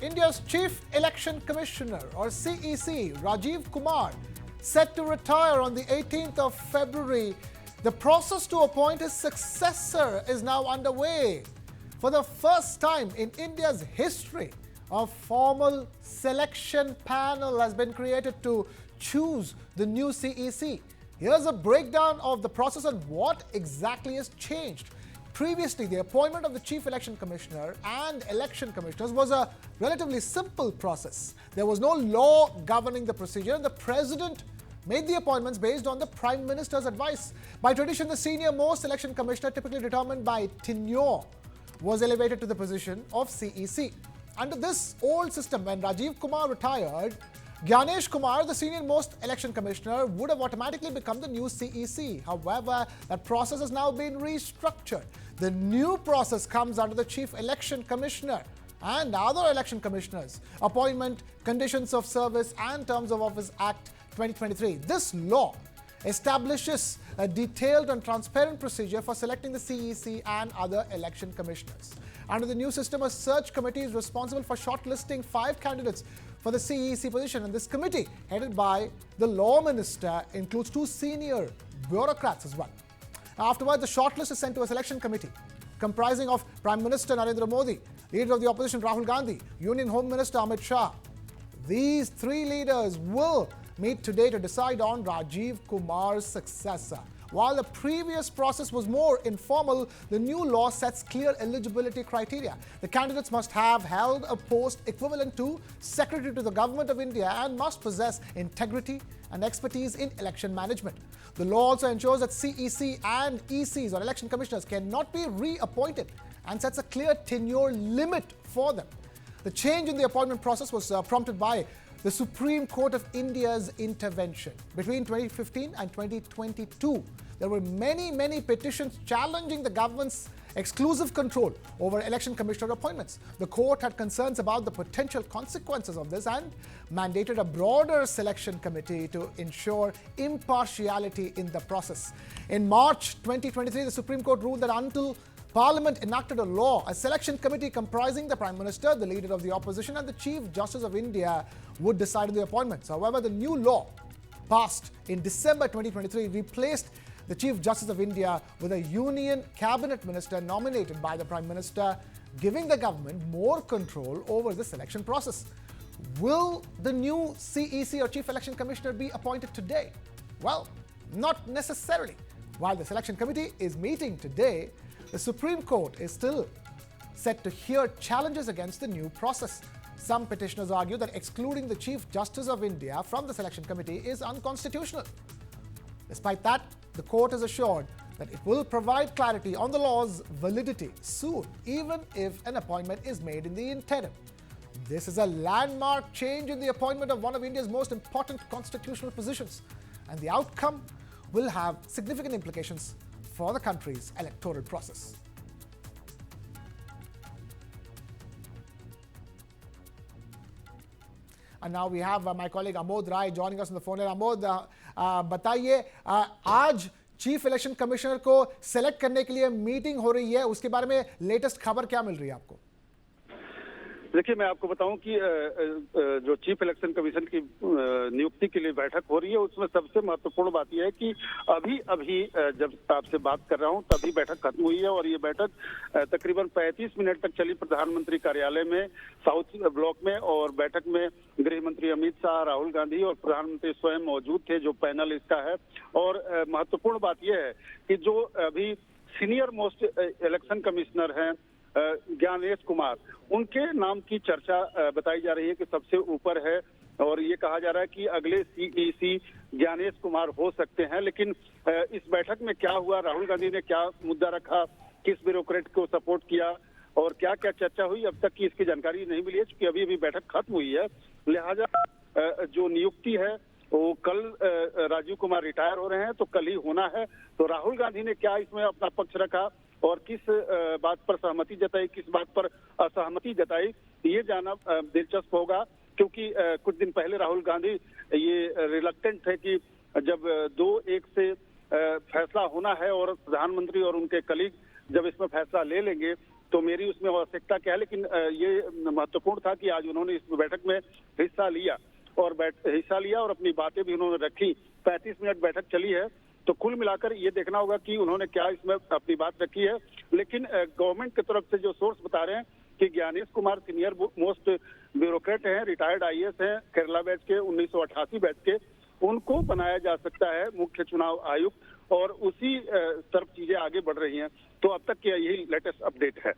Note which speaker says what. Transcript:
Speaker 1: India's Chief Election Commissioner, or CEC, Rajiv Kumar, set to retire on the 18th of February. The process to appoint his successor is now underway. For the first time in India's history, a formal selection panel has been created to choose the new CEC. Here's a breakdown of the process and what exactly has changed. Previously, the appointment of the Chief Election Commissioner and election commissioners was a relatively simple process. There was no law governing the procedure, and the President made the appointments based on the Prime Minister's advice. By tradition, the senior-most election commissioner, typically determined by tenure, was elevated to the position of CEC. Under this old system, when Rajiv Kumar retired, Gyanesh Kumar, the senior-most election commissioner, would have automatically become the new CEC. However, that process has now been restructured. The new process comes under the Chief Election Commissioner and other election commissioners, Appointment, Conditions of Service and Terms of Office Act 2023. This law establishes a detailed and transparent procedure for selecting the CEC and other election commissioners. Under the new system, a search committee is responsible for shortlisting 5 candidates for the CEC position, and this committee, headed by the Law Minister, includes 2 senior bureaucrats as well. Afterwards, the shortlist is sent to a selection committee comprising of Prime Minister Narendra Modi, Leader of the Opposition Rahul Gandhi, Union Home Minister Amit Shah. These 3 leaders will meet today to decide on Rajiv Kumar's successor. While the previous process was more informal, the new law sets clear eligibility criteria. The candidates must have held a post equivalent to Secretary to the Government of India and must possess integrity and expertise in election management. The law also ensures that CEC and ECs, or election commissioners, cannot be reappointed and sets a clear tenure limit for them. The change in the appointment process was prompted by the Supreme Court of India's intervention. Between 2015 and 2022, there were many petitions challenging the government's exclusive control over election commissioner appointments. The court had concerns about the potential consequences of this and mandated a broader selection committee to ensure impartiality in the process. In March 2023, the Supreme Court ruled that until Parliament enacted a law, a selection committee comprising the Prime Minister, the Leader of the Opposition and the Chief Justice of India would decide on the appointments. However, the new law passed in December 2023 replaced the Chief Justice of India with a Union Cabinet Minister nominated by the Prime Minister, giving the government more control over the selection process. Will the new CEC, or Chief Election Commissioner, be appointed today? Well, not necessarily. While the selection committee is meeting today, the Supreme Court is still set to hear challenges against the new process. Some petitioners argue that excluding the Chief Justice of India from the selection committee is unconstitutional. Despite that, the court is assured that it will provide clarity on the law's validity soon, even if an appointment is made in the interim. This is a landmark change in the appointment of one of India's most important constitutional positions, and the outcome will have significant implications for the country's electoral process. And now we have my colleague Amod Rai joining us on the phone. Amod, बताइए, आज chief election commissioner को select करने के लिए meeting हो रही है, उसके बारे में लेटेस्ट खबर क्या मिल रही है आपको?
Speaker 2: देखिए, मैं आपको बताऊं कि जो चीफ इलेक्शन कमीशन की नियुक्ति के लिए बैठक हो रही है, उसमें सबसे महत्वपूर्ण बात यह है कि अभी जब आपसे बात कर रहा हूं तभी बैठक खत्म हुई है और ये बैठक तकरीबन 35 मिनट तक चली प्रधानमंत्री कार्यालय में साउथ ब्लॉक में। और बैठक में गृह मंत्री अमित शाह, राहुल गांधी और प्रधानमंत्री स्वयं मौजूद थे, जो पैनल इसका है। और महत्वपूर्ण बात यह है कि जो अभी सीनियर मोस्ट इलेक्शन कमिश्नर हैं ज्ञानेश कुमार, उनके नाम की चर्चा बताई जा रही है कि सबसे ऊपर है और ये कहा जा रहा है कि अगले CEC ज्ञानेश कुमार हो सकते हैं। लेकिन इस बैठक में क्या हुआ, राहुल गांधी ने क्या मुद्दा रखा, किस ब्यूरोक्रेट को सपोर्ट किया और क्या क्या चर्चा हुई, अब तक की इसकी जानकारी नहीं मिली है, क्योंकि अभी बैठक खत्म हुई है। लिहाजा जो नियुक्ति है वो कल राजीव कुमार रिटायर हो रहे हैं तो कल ही होना है। तो राहुल गांधी ने क्या इसमें अपना पक्ष रखा और किस बात पर सहमति जताई, किस बात पर असहमति जताई, ये जानना दिलचस्प होगा। क्योंकि कुछ दिन पहले राहुल गांधी ये रिलक्टेंट थे कि जब 2-1 से फैसला होना है और प्रधानमंत्री और उनके कलीग जब इसमें फैसला ले लेंगे तो मेरी उसमें आवश्यकता क्या है। लेकिन ये महत्वपूर्ण था कि आज उन्होंने इस बैठक में हिस्सा लिया और अपनी बातें भी उन्होंने रखी। 35 मिनट बैठक चली है, तो कुल मिलाकर ये देखना होगा कि उन्होंने क्या इसमें अपनी बात रखी है। लेकिन गवर्नमेंट की तरफ से जो सोर्स बता रहे हैं कि Gyanesh Kumar senior most bureaucrat हैं, रिटायर्ड आईएएस हैं, केरला बैच के, 1988 बैच के, उनको बनाया जा सकता है मुख्य चुनाव आयुक्त, और उसी तरफ चीजें आगे बढ़ रही हैं। तो अब तक की यही लेटेस्ट अपडेट है।